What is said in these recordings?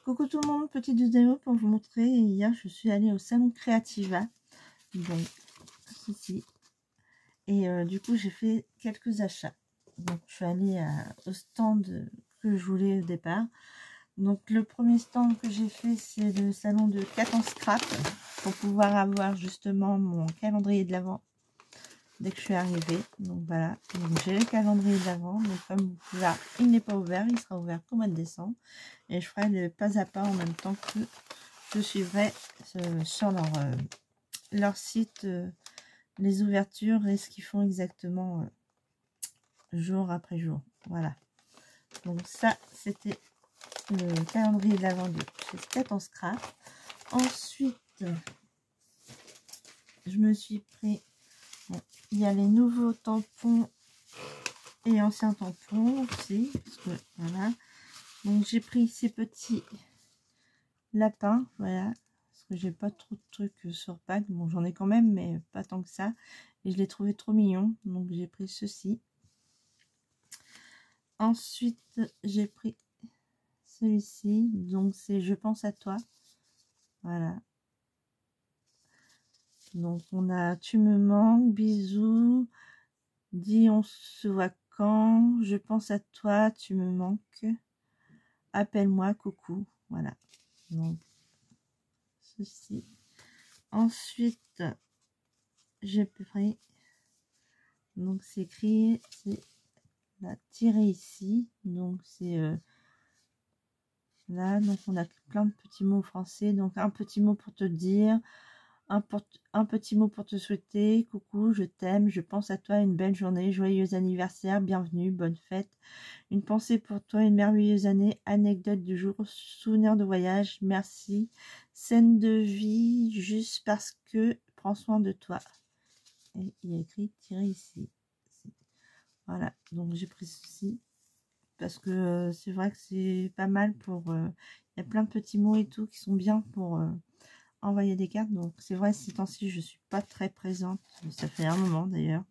Coucou tout le monde, petite vidéo pour vous montrer. Hier, je suis allée au salon Creativa, donc ceci, et du coup, j'ai fait quelques achats. Donc, je suis allée au stand que je voulais au départ. Donc, le premier stand que j'ai fait, c'est le salon de Cat en Scrap pour pouvoir avoir justement mon calendrier de l'Avent dès que je suis arrivée. Donc voilà, j'ai le calendrier de l'Avent, donc comme vous pouvez voir, il n'est pas ouvert, il sera ouvert qu'au mois de décembre, et je ferai le pas à pas en même temps que je suivrai sur leur site les ouvertures et ce qu'ils font exactement jour après jour. Voilà, donc ça c'était le calendrier de l'Avent de chez Cat en Scrap. Ensuite je me suis pris, bon, il y a les nouveaux tampons et anciens tampons aussi, parce que voilà, donc j'ai pris ces petits lapins, voilà, parce que j'ai pas trop de trucs sur pack. Bon, j'en ai quand même, mais pas tant que ça, et je l'ai trouvé trop mignon, donc j'ai pris ceci. Ensuite j'ai pris celui-ci, donc c'est Je pense à toi, voilà. Donc on a Tu me manques, bisous, dis on se voit quand, je pense à toi, tu me manques, appelle-moi, coucou, voilà. Donc ceci. Ensuite j'ai pris, donc c'est écrit, c'est la tirée ici, donc c'est là, donc on a plein de petits mots français, donc un petit mot pour te dire, un petit mot pour te souhaiter, coucou, je t'aime, je pense à toi, une belle journée, joyeux anniversaire, bienvenue, bonne fête, une pensée pour toi, une merveilleuse année, anecdote du jour, souvenir de voyage, merci, scène de vie, juste parce que, prends soin de toi. Et il y a écrit tirer ici. Voilà, donc j'ai pris ceci parce que c'est vrai que c'est pas mal pour... il y a plein de petits mots et tout qui sont bien pour envoyer des cartes. Donc c'est vrai, ces temps-ci, je suis pas très présente. Ça fait un moment d'ailleurs.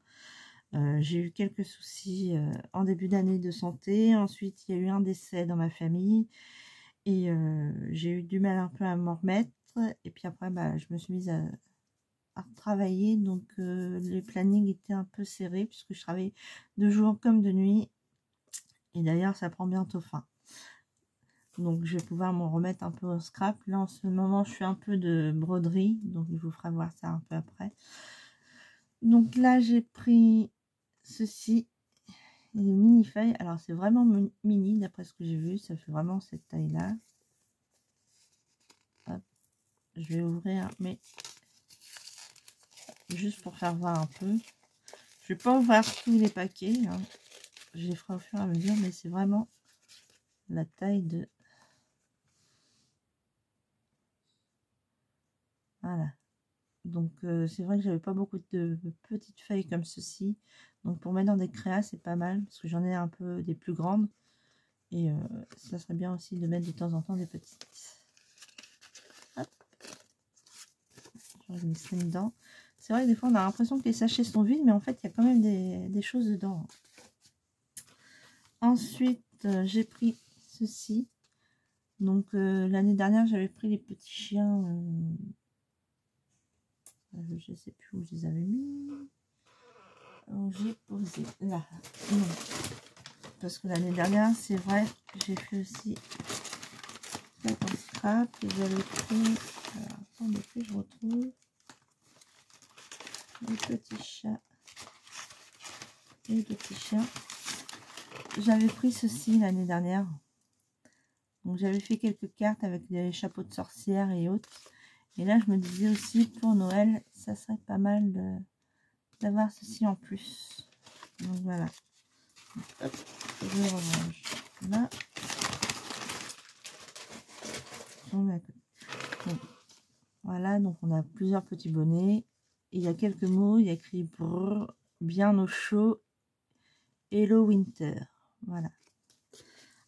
J'ai eu quelques soucis en début d'année de santé. Ensuite, il y a eu un décès dans ma famille. Et j'ai eu du mal un peu à m'en remettre. Et puis après, bah, je me suis mise à travailler. Donc les plannings étaient un peu serrés puisque je travaillais de jour comme de nuit. Et d'ailleurs, ça prend bientôt fin. Donc, je vais pouvoir m'en remettre un peu au scrap. Là, en ce moment, je fais un peu de broderie. Donc, je vous ferai voir ça un peu après. Donc là, j'ai pris ceci. Les mini feuilles. Alors, c'est vraiment mini, d'après ce que j'ai vu. Ça fait vraiment cette taille-là. Je vais ouvrir, mais juste pour faire voir un peu. Je vais pas ouvrir tous les paquets. Hein. Je les ferai au fur et à mesure, mais c'est vraiment la taille de... Voilà. Donc c'est vrai que j'avais pas beaucoup de petites feuilles comme ceci. Donc pour mettre dans des créas, c'est pas mal. Parce que j'en ai un peu des plus grandes. Et ça serait bien aussi de mettre de temps en temps des petites. Hop. Je mets ça dedans. C'est vrai que des fois on a l'impression que les sachets sont vides. Mais en fait il y a quand même des choses dedans. Ensuite j'ai pris ceci. Donc l'année dernière j'avais pris les petits chiens. Je sais plus où je les avais mis. J'ai posé là. Non. Parce que l'année dernière, c'est vrai, j'ai fait aussi un scrap et j'avais pris. Alors, attendez que je retrouve les petits chats et les petits chiens. J'avais pris ceci l'année dernière. Donc, j'avais fait quelques cartes avec des chapeaux de sorcière et autres. Et là, je me disais aussi pour Noël, ça serait pas mal d'avoir ceci en plus. Donc, voilà. Hop, je rerange là. Donc, voilà, donc on a plusieurs petits bonnets. Et il y a quelques mots, il y a écrit brrr, bien au chaud, hello winter. Voilà.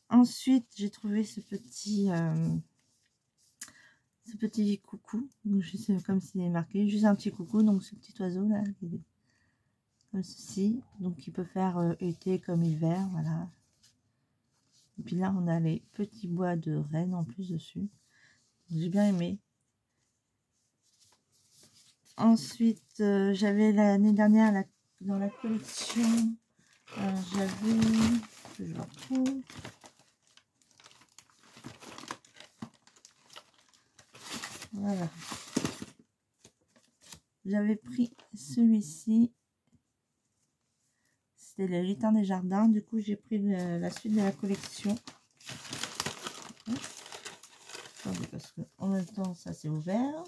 Ensuite, j'ai trouvé ce petit coucou. Donc, je sais comme s'il est marqué, juste un petit coucou. Donc ce petit oiseau là, comme ceci. Donc il peut faire été comme hiver, voilà. Et puis là, on a les petits bois de rennes en plus dessus. J'ai bien aimé. Ensuite, j'avais l'année dernière dans la collection, j'avais, je le retrouve. Voilà. J'avais pris celui-ci. C'était les lutins des jardins. Du coup, j'ai pris la suite de la collection. Attendez, parce que en même temps, ça c'est ouvert.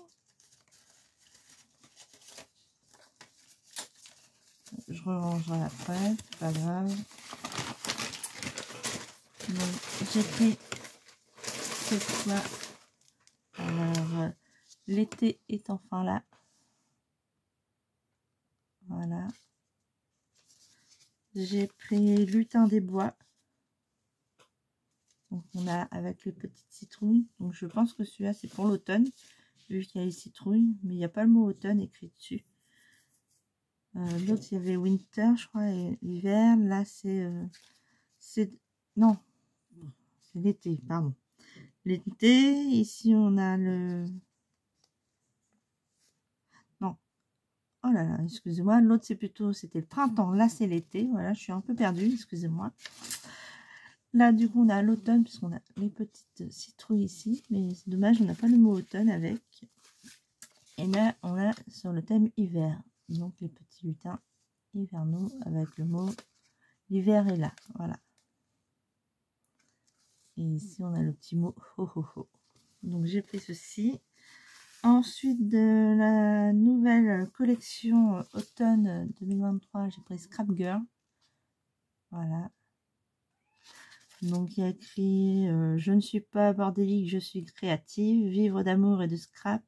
Je rerangerai après, c'est pas grave. Donc, j'ai pris cette fois. Alors, l'été est enfin là. Voilà. J'ai pris lutin des bois. Donc on a avec les petites citrouilles. Donc je pense que celui-là c'est pour l'automne. Vu qu'il y a les citrouilles. Mais il n'y a pas le mot automne écrit dessus. L'autre il y avait winter je crois. Et l'hiver. Là c'est... non. C'est l'été, pardon. L'été. Ici on a le... Non. Oh là là, excusez-moi. L'autre c'est plutôt... C'était le printemps. Là c'est l'été. Voilà, je suis un peu perdue. Excusez-moi. Là, du coup, on a l'automne, puisqu'on a les petites citrouilles ici. Mais c'est dommage, on n'a pas le mot automne avec. Et là, on a sur le thème hiver. Donc, les petits lutins hivernaux avec le mot l'hiver est là. Voilà. Et ici, on a le petit mot ho ho ho. Donc, j'ai pris ceci. Ensuite, de la nouvelle collection automne 2023, j'ai pris Scrap Girl. Voilà. Donc, il y a écrit je ne suis pas bordélique, je suis créative, vivre d'amour et de scrap.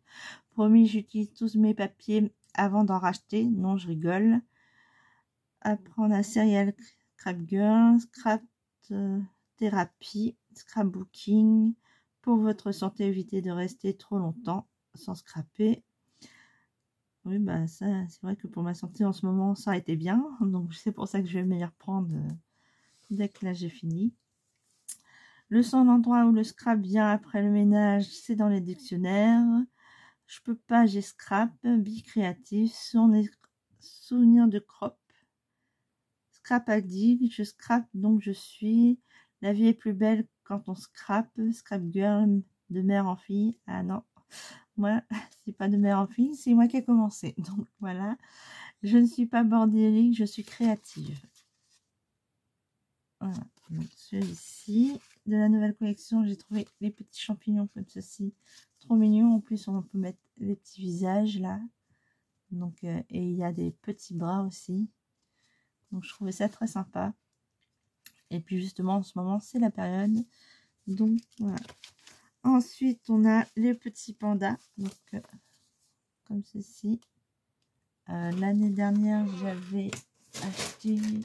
Promis, j'utilise tous mes papiers avant d'en racheter. Non, je rigole. Apprendre à serial scrap girl, scrap thérapie, scrapbooking. Pour votre santé, évitez de rester trop longtemps sans scraper. Oui, bah ça, c'est vrai que pour ma santé en ce moment, ça a été bien. Donc, c'est pour ça que je vais m'y reprendre dès que là j'ai fini. Le seul endroit où le scrap vient après le ménage, c'est dans les dictionnaires. Je peux pas, j'ai scrap, bicréatif, souvenir de crop, scrap addict, je scrap donc je suis. La vie est plus belle quand on scrap girl, de mère en fille. Ah non, moi, c'est pas de mère en fille, c'est moi qui ai commencé. Donc voilà, je ne suis pas bordélique, je suis créative. Voilà, donc celui-ci de la nouvelle collection, j'ai trouvé les petits champignons comme ceci, trop mignons. En plus, on peut mettre les petits visages là. Donc, et il y a des petits bras aussi. Donc, je trouvais ça très sympa. Et puis, justement, en ce moment, c'est la période. Donc, voilà. Ensuite, on a les petits pandas. Donc, comme ceci. L'année dernière, j'avais acheté les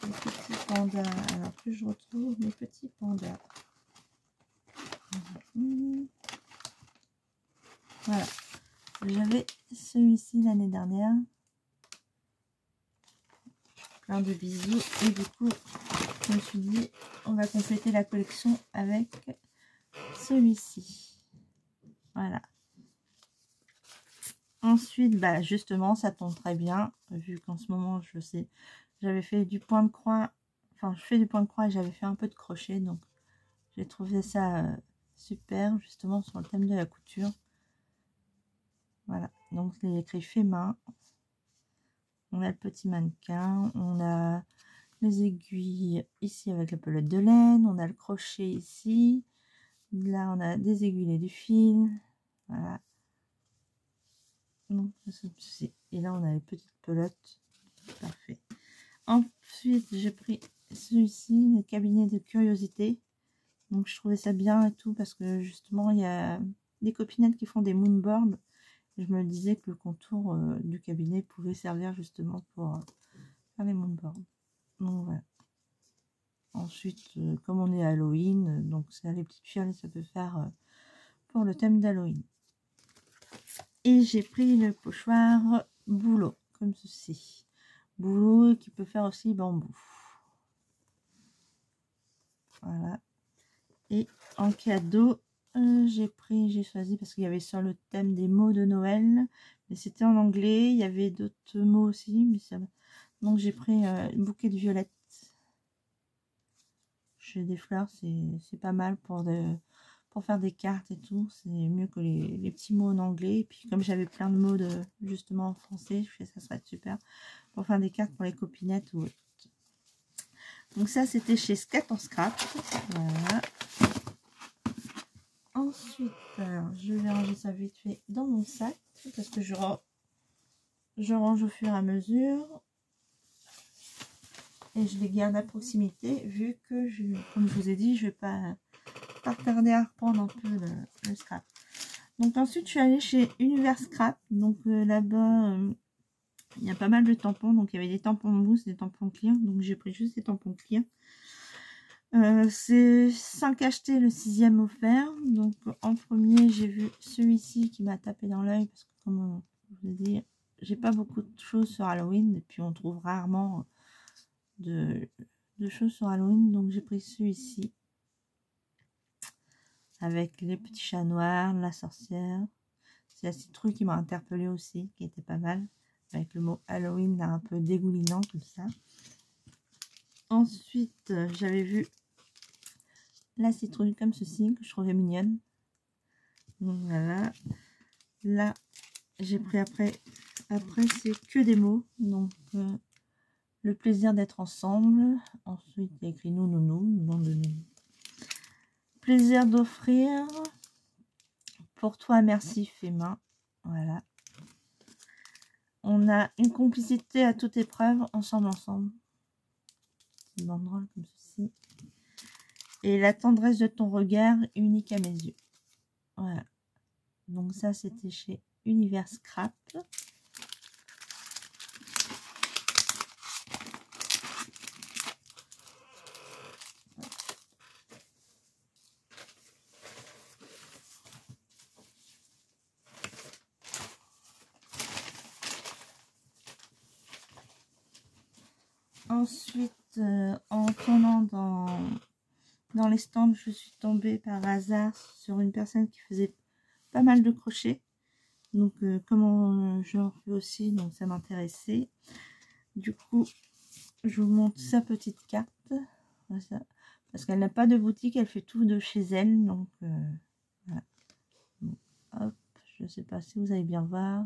petits pandas. Alors que je retrouve mes petits pandas. Voilà. J'avais celui-ci l'année dernière. Plein de bisous. Et du coup, je me suis dit, on va compléter la collection avec celui-ci. Voilà. Ensuite, bah justement, ça tombe très bien. Vu qu'en ce moment, je sais, j'avais fait du point de croix. Enfin, je fais du point de croix et j'avais fait un peu de crochet. Donc, j'ai trouvé ça super, justement, sur le thème de la couture. Voilà. Donc, il est écrit fait main. On a le petit mannequin. On a les aiguilles ici avec la pelote de laine. On a le crochet ici. Là, on a des aiguilles et du fil. Voilà. Donc, et là, on a les petites pelotes. Parfait. Ensuite, j'ai pris celui-ci, le cabinet de curiosité. Donc, je trouvais ça bien et tout parce que justement, il y a des copinettes qui font des moonboards. Et je me disais que le contour du cabinet pouvait servir justement pour faire les moonboards. Donc, voilà. Ensuite, comme on est à Halloween, donc ça, les petites fioles, ça peut faire pour le thème d'Halloween. Et j'ai pris le pochoir boulot, comme ceci. Boulot qui peut faire aussi bambou. Voilà. Et en cadeau, j'ai choisi parce qu'il y avait sur le thème des mots de Noël, mais c'était en anglais. Il y avait d'autres mots aussi, mais ça... Donc j'ai pris un bouquet de violettes. Chez des fleurs, c'est pas mal pour faire des cartes et tout. C'est mieux que les petits mots en anglais. Et puis comme j'avais plein de mots justement en français, je fais ça serait super pour faire des cartes pour les copinettes ou autre. Donc ça, c'était chez Scat en Scrap. Voilà. Ensuite, alors, je vais ranger ça vite fait dans mon sac parce que je range au fur et à mesure et je les garde à proximité vu que, comme je vous ai dit, je vais pas tarder à reprendre un peu le scrap. Donc ensuite, je suis allée chez Univers Scrap. Donc là-bas, il y a pas mal de tampons. Donc il y avait des tampons mousse, des tampons clear. Donc j'ai pris juste des tampons clear. C'est 5 achetés, le 6e offert. Donc en premier, j'ai vu celui-ci qui m'a tapé dans l'œil parce que comme je vous ai dit, j'ai pas beaucoup de choses sur Halloween et puis on trouve rarement de choses sur Halloween. Donc j'ai pris celui-ci avec les petits chats noirs, la sorcière. C'est la citrouille qui m'a interpellée aussi, qui était pas mal, avec le mot Halloween là, un peu dégoulinant comme ça. Ensuite, j'avais vu la citrouille comme ceci, que je trouvais mignonne. Donc voilà. Là, j'ai pris après c'est que des mots. Donc, le plaisir d'être ensemble. Ensuite, il y a écrit nous, nom de nous. Plaisir d'offrir. Pour toi, merci, fais main. Voilà. On a une complicité à toute épreuve, ensemble. Une banderole comme ceci. Et la tendresse de ton regard, unique à mes yeux. Voilà. Donc ça, c'était chez Univers Scrap. Ensuite, en tournant dans les stands, je suis tombée par hasard sur une personne qui faisait pas mal de crochets. Donc, comment j'en fais aussi, donc ça m'intéressait. Du coup, je vous montre sa petite carte. Voilà, parce qu'elle n'a pas de boutique, elle fait tout de chez elle. Donc, voilà. Donc, hop, je ne sais pas si vous allez bien voir.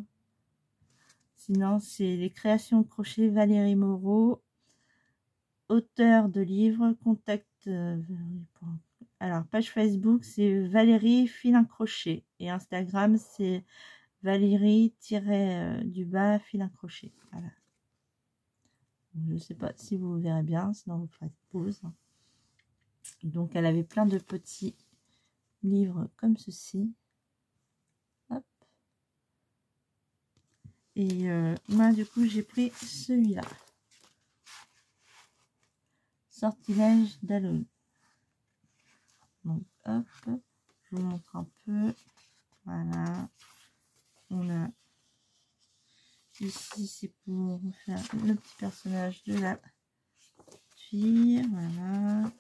Sinon, c'est les créations crochet Valérie Moreau. Auteur de livres, contact. Alors, page Facebook, c'est Valérie Filin Crochet. Et Instagram, c'est Valérie-du-bas Filin Crochet. Voilà. Je ne sais pas si vous verrez bien, sinon vous ferez pause. Donc, elle avait plein de petits livres comme ceci. Hop. Et moi, du coup, j'ai pris celui-là. Sortilège d'Halloween. Donc, hop, je vous montre un peu. Voilà. On a ici, c'est pour faire le petit personnage de la fille. Voilà.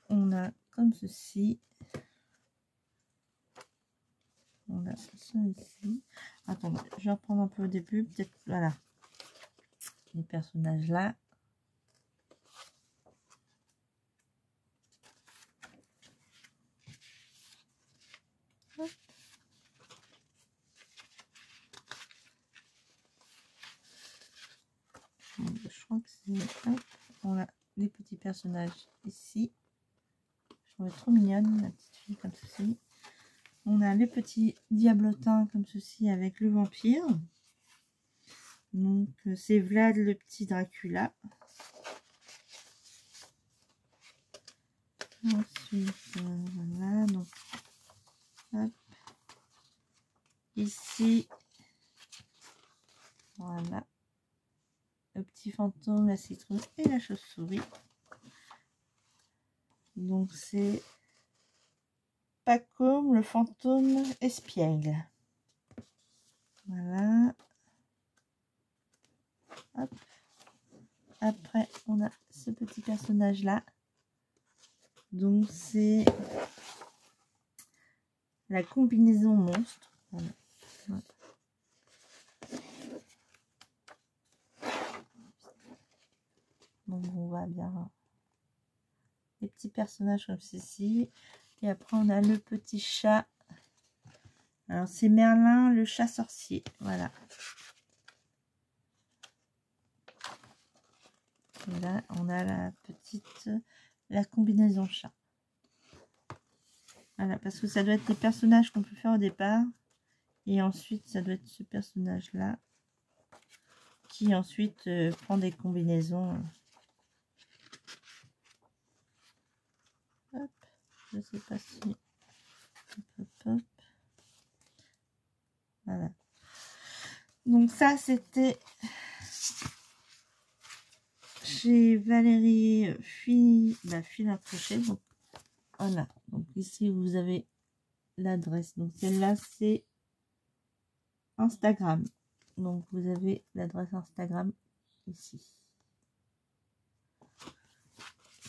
On a comme ceci. On a ça ici. Attendez, je vais reprendre un peu au début. Peut-être, voilà. Les personnages là. Hop. Je crois que c'est... Hop. On a les petits personnages ici. Je trouve trop mignonne, la petite fille comme ceci. On a les petits diablotins comme ceci avec le vampire. Donc c'est Vlad le petit Dracula. Ensuite, voilà, donc hop. Ici, voilà, le petit fantôme, la citrouille et la chauve-souris. Donc c'est Pacôme, le fantôme espiègle. Voilà. Hop. Après, on a ce petit personnage là. Donc c'est la combinaison monstre. Voilà. Voilà. Donc on voit bien les petits personnages comme ceci. Et après on a le petit chat. Alors c'est Merlin, le chat sorcier. Voilà. Et là on a la combinaison chat. Voilà, parce que ça doit être les personnages qu'on peut faire au départ. Et ensuite ça doit être ce personnage là. Qui ensuite prend des combinaisons. Hop, je sais pas si... Hop, hop, hop. Voilà. Donc ça, c'était chez Valérie Fil à crochet. Donc voilà. Donc ici, vous avez l'adresse. Donc celle-là, c'est Instagram. Donc vous avez l'adresse Instagram ici.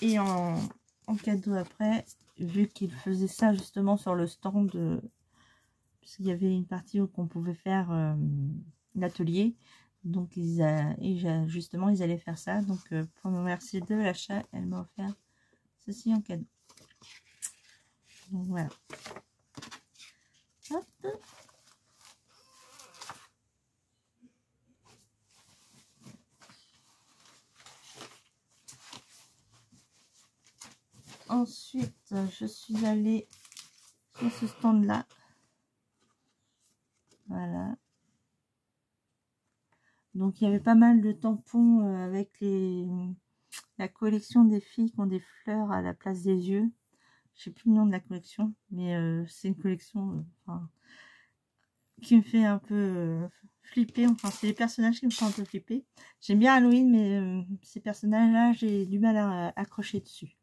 Et en cadeau après, vu qu'il faisait ça justement sur le stand, puisqu'il y avait une partie où on pouvait faire l'atelier, donc justement ils allaient faire ça. Donc pour me remercier de l'achat, elle m'a offert ceci en cadeau. Donc voilà. Hop. Ensuite, je suis allée sur ce stand là. Voilà. Donc il y avait pas mal de tampons avec la collection des filles qui ont des fleurs à la place des yeux. Je sais plus le nom de la collection, mais c'est une collection qui me fait un peu flipper. Enfin, c'est les personnages qui me font un peu flipper. J'aime bien Halloween, mais ces personnages-là, j'ai du mal à accrocher dessus.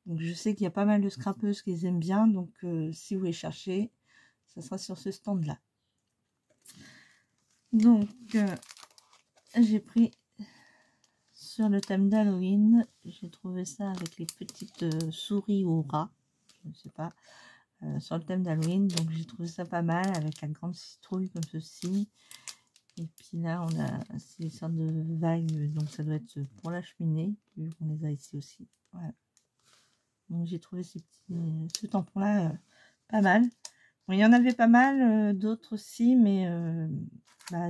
Donc je sais qu'il y a pas mal de scrapeuses qui les aiment bien. Donc si vous les cherchez, ça sera sur ce stand-là. Donc j'ai pris sur le thème d'Halloween. J'ai trouvé ça avec les petites souris ou rats. Je ne sais pas. Sur le thème d'Halloween. Donc j'ai trouvé ça pas mal avec la grande citrouille comme ceci. Et puis là, on a ces sortes de vagues, donc ça doit être pour la cheminée, vu qu'on les a ici aussi. Voilà. Donc j'ai trouvé ce tampon-là pas mal. Bon, il y en avait pas mal, d'autres aussi, mais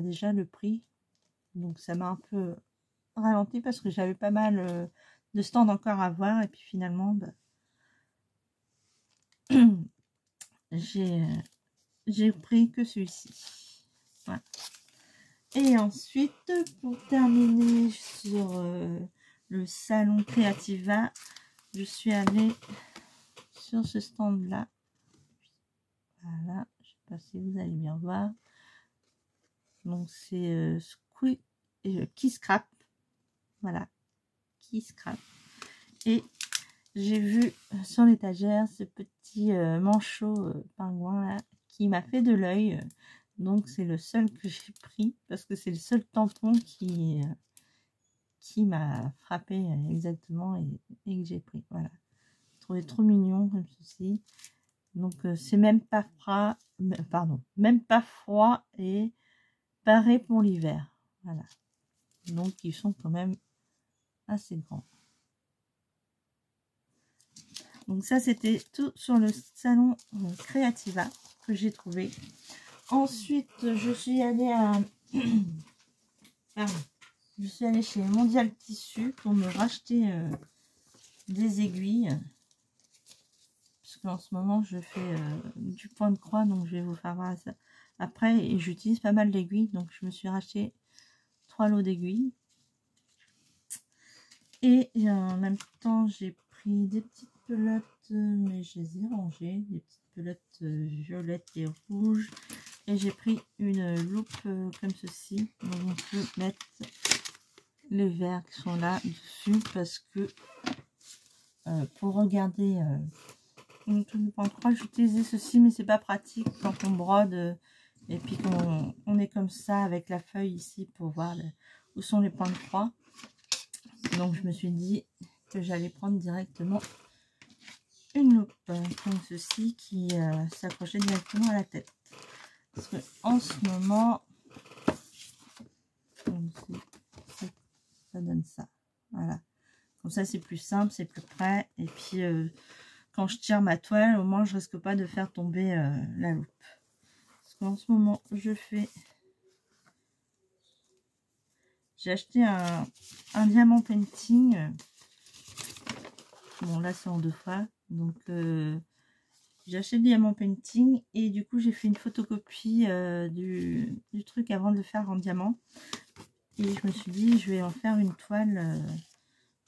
déjà le prix. Donc ça m'a un peu ralenti parce que j'avais pas mal de stands encore à voir. Et puis finalement, j'ai pris que celui-ci. Voilà. Et ensuite, pour terminer sur le salon Creativa, je suis allée sur ce stand-là. Voilà, je ne sais pas si vous allez bien voir. Donc, c'est Qui Scrap. Voilà, Qui Scrap. Et j'ai vu sur l'étagère ce petit manchot pingouin là, qui m'a fait de l'œil. Donc c'est le seul que j'ai pris parce que c'est le seul tampon qui m'a frappé exactement et que j'ai pris. Voilà. Je trouvais trop mignon comme ceci. Donc c'est même pas froid, même pas froid et paré pour l'hiver. Voilà. Donc ils sont quand même assez grands. Donc ça c'était tout sur le salon Creativa que j'ai trouvé. Ensuite, je suis allée je suis allée chez Mondial Tissu pour me racheter des aiguilles. Parce qu'en ce moment, je fais du point de croix, donc je vais vous faire voir ça après. Et j'utilise pas mal d'aiguilles, donc je me suis racheté 3 lots d'aiguilles. Et en même temps, j'ai pris des petites pelotes, mais je les ai rangées. Des petites pelotes violettes et rouges. Et j'ai pris une loupe comme ceci. Donc on peut mettre les verres qui sont là dessus parce que pour regarder le point de croix, j'utilisais ceci, mais c'est pas pratique quand on brode et puis qu'on est comme ça avec la feuille ici pour voir où sont les points de croix. Donc je me suis dit que j'allais prendre directement une loupe comme ceci qui s'accrochait directement à la tête. Parce que en ce moment, ça donne ça. Voilà. Comme ça, c'est plus simple, c'est plus près. Et puis, quand je tire ma toile, au moins, je risque pas de faire tomber la loupe. Parce qu'en ce moment, je fais... J'ai acheté un diamant painting. Bon, là, c'est en 2 fois. Donc, j'ai acheté le diamant painting. Et du coup, j'ai fait une photocopie du truc avant de le faire en diamant. Et je me suis dit, je vais en faire une toile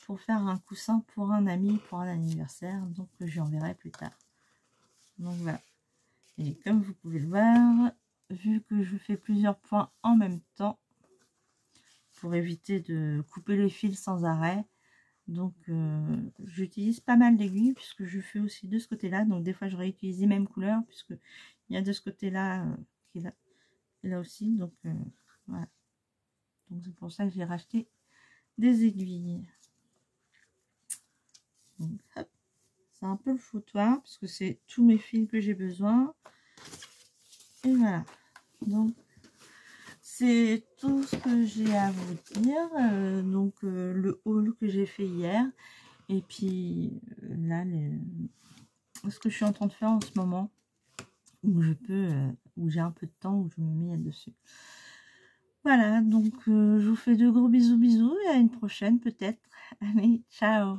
pour faire un coussin pour un ami, pour un anniversaire. Donc, j'y enverrai plus tard. Donc, voilà. Et comme vous pouvez le voir, vu que je fais plusieurs points en même temps, pour éviter de couper les fils sans arrêt, donc j'utilise pas mal d'aiguilles puisque je fais aussi de ce côté là. Donc des fois je réutilise les mêmes couleurs puisque il y a de ce côté là qui est là aussi. Donc voilà, donc c'est pour ça que j'ai racheté des aiguilles. Donc hop, c'est un peu le foutoir parce que c'est tous mes fils que j'ai besoin. Et voilà, donc c'est tout ce que j'ai à vous dire. Donc le haul que j'ai fait hier. Et puis là, ce que je suis en train de faire en ce moment, où je peux, où j'ai un peu de temps, où je me mets dessus. Voilà, donc je vous fais de gros bisous et à une prochaine peut-être. Allez, ciao!